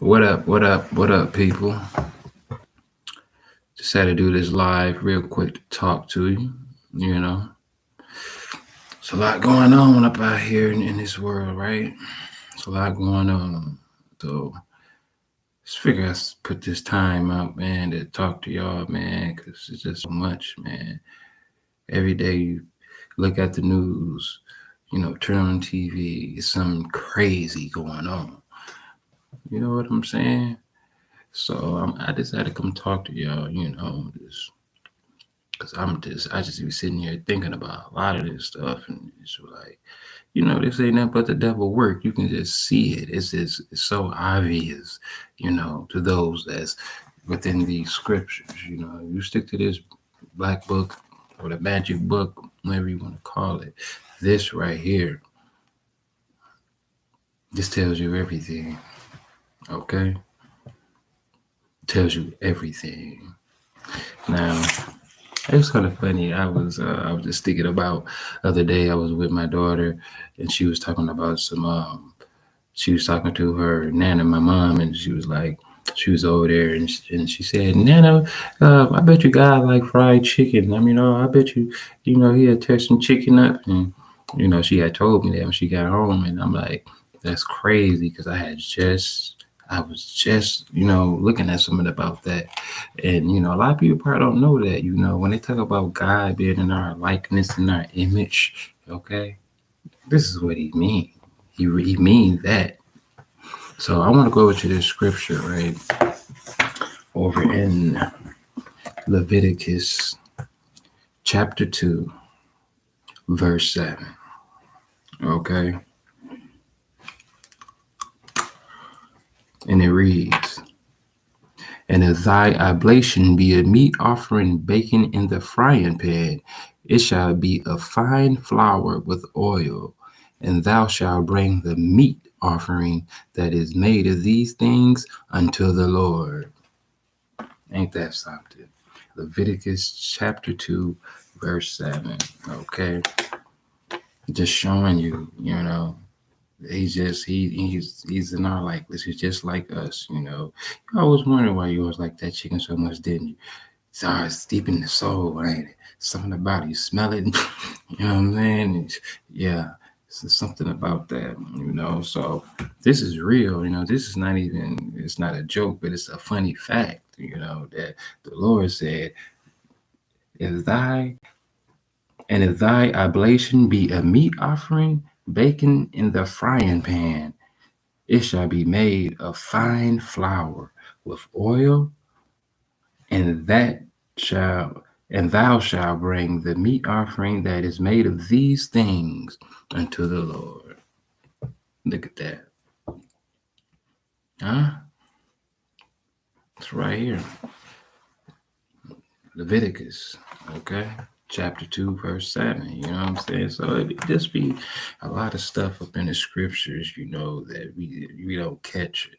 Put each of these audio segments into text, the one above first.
What up? What up? What up, people? Just had to do this live real quick to talk to you. You know, it's a lot going on up out here in this world, right? It's a lot going on. So, just figure I put this time out, man, to talk to y'all, man, because it's just so much, man. Every day you look at the news, turn on TV, it's something crazy going on. You know what I'm saying? So I just had to come talk to y'all, just because I just be sitting here thinking about a lot of this stuff, and it's like, this ain't nothing but the devil work. You can just see it. It's so obvious, to those that's within these scriptures. You stick to this black book or the magic book, whatever you want to call it. This right here, this tells you everything. Okay, tells you everything. Now, it was kind of funny. I was just thinking about the other day. I was with my daughter, and she was talking about she was talking to her nana, my mom, and she was like, she was over there, and she said, Nana, I bet you God like fried chicken. I bet you, he had tear some chicken up, and she had told me that when she got home, and I'm like, that's crazy because I was just, looking at something about that. And, a lot of people probably don't know that, when they talk about God being in our likeness and our image, okay, this is what he means. He means that. So I want to go to this scripture, right, over in Leviticus chapter 2, verse 7, okay? And it reads, And if thy oblation be a meat offering baken in the frying pan, it shall be of fine flour with oil, and thou shalt bring the meat offering that is made of these things unto the Lord. Ain't that something? Leviticus chapter 2, verse 7. Okay. Just showing you, he's in our likeness. He's just like us, You always wonder why you always like that chicken so much, didn't you? It's deep in the soul, ain't it? Something about it. You smell it, you know what I'm saying? Yeah, it's something about that, So this is real, This is not even, it's not a joke, but it's a funny fact, that the Lord said, if thy if thy oblation be a meat offering baken in the frying pan, it shall be made of fine flour with oil, and that shall and thou shalt bring the meat offering that is made of these things unto the Lord. Look at that. Huh? It's right here. Leviticus. Okay. Chapter 2, verse 7. You know what I'm saying? So it just be a lot of stuff up in the scriptures, that we don't catch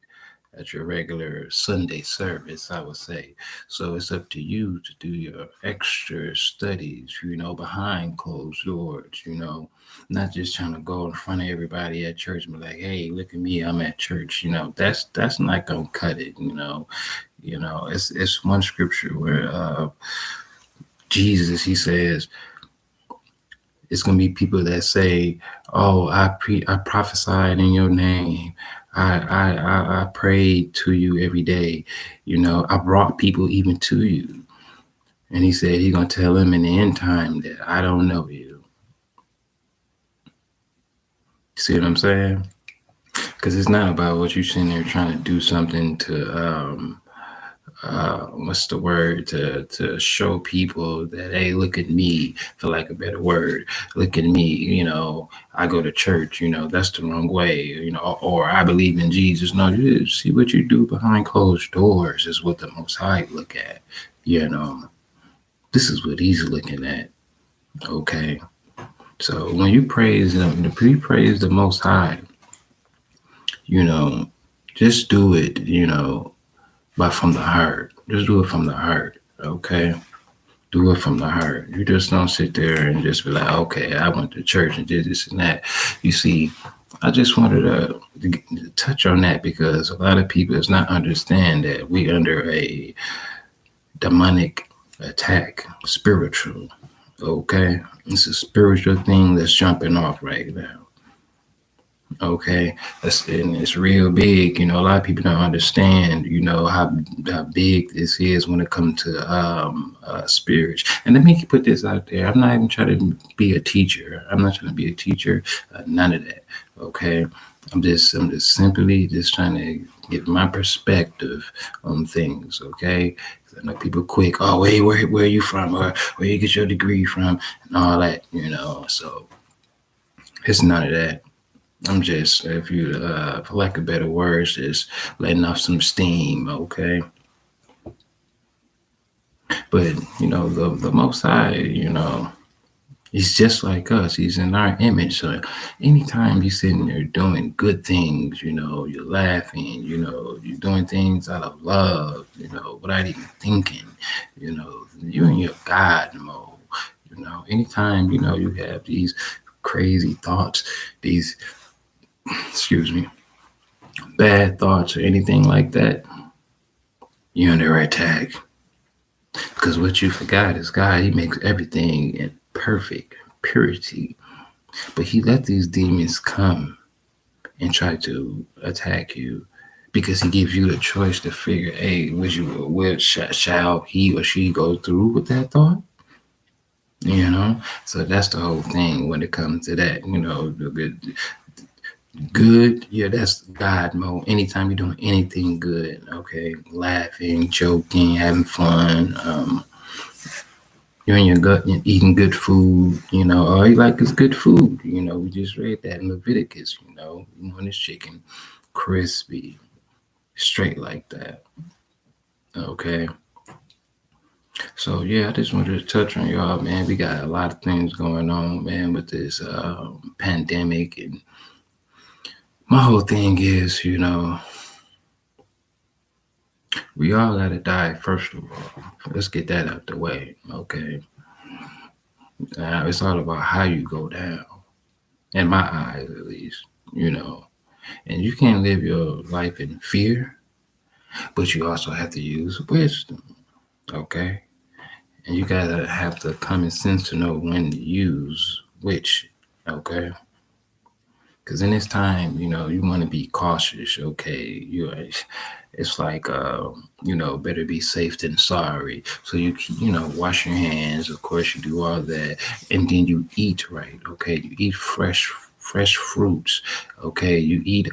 at your regular Sunday service, I would say. So it's up to you to do your extra studies, behind closed doors, not just trying to go in front of everybody at church and be like, hey, look at me, I'm at church. That's not gonna cut it, it's one scripture where Jesus, he says, it's gonna be people that say, "Oh, I prophesied in your name. I prayed to you every day. I brought people even to you." And he said he's gonna tell them in the end time that I don't know you. See what I'm saying? Because it's not about what you're sitting there trying to do something to what's the word, to show people that, hey, look at me, for like a better word, look at me, I go to church, that's the wrong way, or I believe in Jesus. No, you see what you do behind closed doors is what the Most High look at. This is what he's looking at. Okay, so when you praise him, you praise the Most High, just do it, but from the heart. Just do it from the heart, okay? Do it from the heart. You just don't sit there and just be like, okay, I went to church and did this and that. You see, I just wanted to touch on that because a lot of people does not understand that we under a demonic attack, spiritual. Okay, it's a spiritual thing that's jumping off right now. Okay, and it's real big. A lot of people don't understand. How big this is when it comes to spirits. And let me put this out there. I'm not even trying to be a teacher. I'm not trying to be a teacher. None of that. Okay, I'm just simply just trying to give my perspective on things. Okay, 'cause I know people quick. Oh, wait, where are you from? Or where you get your degree from? And all that. So it's none of that. I'm just, if you, for lack of better words, just letting off some steam, okay? But the Most High, he's just like us. He's in our image. So anytime you're sitting there doing good things, you're laughing, you're doing things out of love, without even thinking, you're in your God mode. Anytime you have these crazy thoughts, these, excuse me, bad thoughts or anything like that, you're under attack. Because what you forgot is God, He makes everything in perfect purity. But He let these demons come and try to attack you because He gives you the choice to figure, hey, shall he or she go through with that thought? So that's the whole thing when it comes to that. The good, yeah, that's God mode. Anytime you're doing anything good, okay, laughing, joking, having fun, you're in your gut, you're eating good food, all you like is good food. We just read that in Leviticus, you want this chicken crispy, straight like that. Okay. So yeah, I just wanted to touch on y'all, man. We got a lot of things going on, man, with this pandemic, and my whole thing is, we all gotta die first of all. Let's get that out the way, okay? It's all about how you go down, in my eyes at least, And you can't live your life in fear, but you also have to use wisdom, okay? And you gotta have the common sense to know when to use which, okay? Because in this time, you want to be cautious, okay? It's like, better be safe than sorry. So wash your hands. Of course, you do all that, and then you eat right, okay? You eat fresh fruits, okay? You eat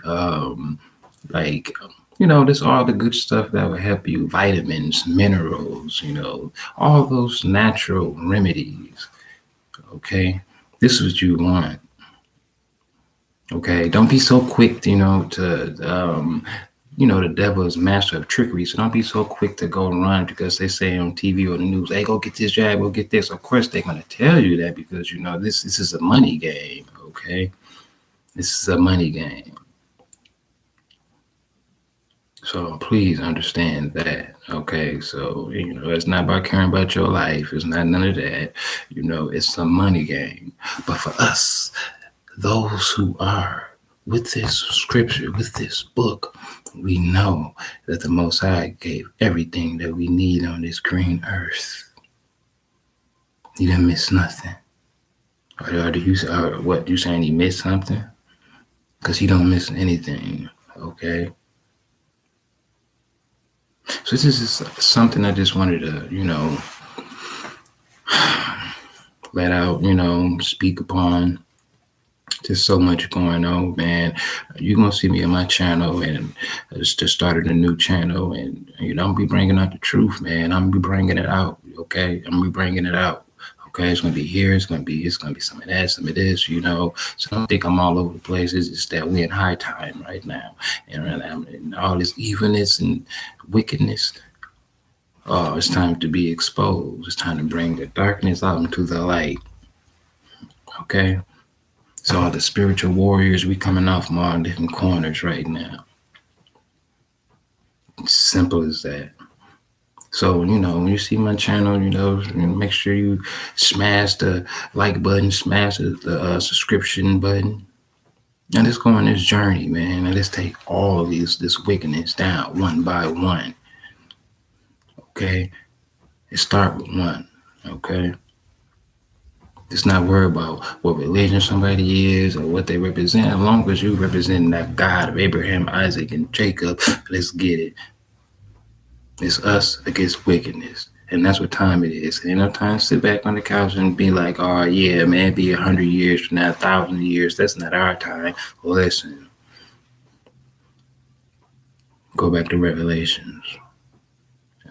like. There's all the good stuff that will help you, vitamins, minerals, all those natural remedies, okay? This is what you want. Okay, don't be so quick, the devil is master of trickery. So don't be so quick to go and run because they say on TV or the news, hey, go get this jab, go get this. Of course, they're going to tell you that because, this is a money game, okay? This is a money game. So please understand that, okay? So, it's not about caring about your life. It's not none of that. It's a money game. But for us, those who are with this scripture, with this book, we know that the Most High gave everything that we need on this green earth. He didn't miss nothing. Or what, you saying he missed something? Because he don't miss anything, okay? So this is something I just wanted to, let out, speak upon. There's so much going on, man. You're going to see me on my channel, and I just started a new channel, and, I'm going to be bringing out the truth, man. I'm going to be bringing it out, okay? I'm going to be bringing it out, okay? It's going to be here. It's going to be some of that, some of this, So I don't think I'm all over the place. It's just that we're in high time right now. And all this evilness and wickedness, oh, it's time to be exposed. It's time to bring the darkness out into the light, okay? So all the spiritual warriors, we coming off from all different corners right now. It's simple as that. So, when you see my channel, make sure you smash the like button, smash the subscription button. And let's go on this journey, man. And let's take all this wickedness down one by one. Okay? Let's start with one. Okay? Let's not worry about what religion somebody is or what they represent. As long as you represent that God of Abraham, Isaac, and Jacob, let's get it. It's us against wickedness. And that's what time it is. Ain't no time to sit back on the couch and be like, oh, yeah, man, be 100 years from now, 1,000 years. That's not our time. Listen, go back to Revelations.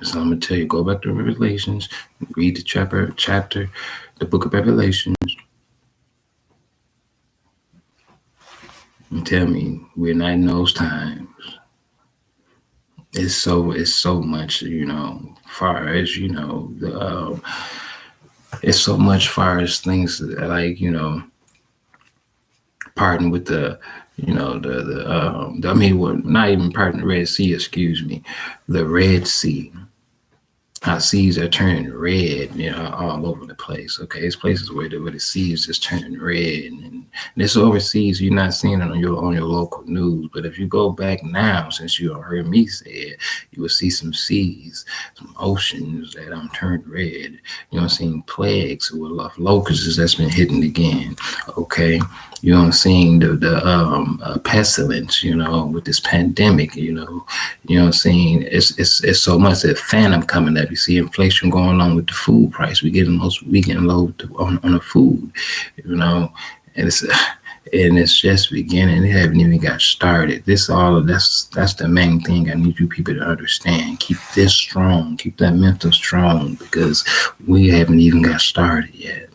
So I'm going to tell you, go back to Revelations, read the chapter, the book of Revelations, and tell me we're not in those times. It's so much, far as, it's so much far as things like, parting with well, not even parting the Red Sea, excuse me, the Red Sea. How seas are turning red, all over the place. Okay, it's places where the seas just turning red, and this overseas you're not seeing it on your local news. But if you go back now, since you heard me say it, you will see some seas, some oceans that turned red. Seeing plagues with locusts that's been hitting again. Okay, seeing the pestilence, with this pandemic, seeing it's so much that phantom coming up. You see inflation going on with the food price. We getting low on the food, and it's just beginning. It haven't even got started. That's the main thing I need you people to understand. Keep this strong. Keep that mental strong, because we haven't even got started yet.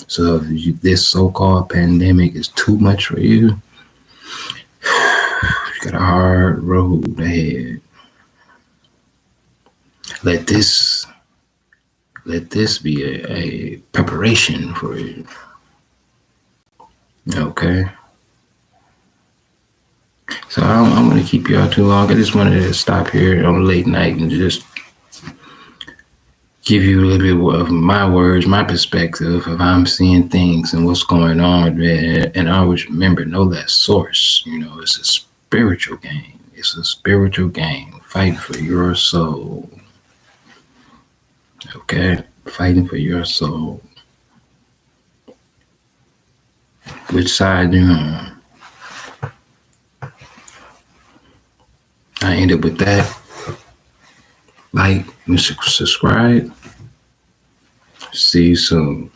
So if this so-called pandemic is too much for you, you got a hard road ahead. Let this be a preparation for you. Okay. So I'm going to keep y'all too long. I just wanted to stop here on late night and just give you a little bit of my words, my perspective of how I'm seeing things and what's going on. And I always remember, know that source. It's a spiritual game. It's a spiritual game. Fight for your soul. Okay? Fighting for your soul. Which side you on? I end up with that. Like and subscribe. See you soon.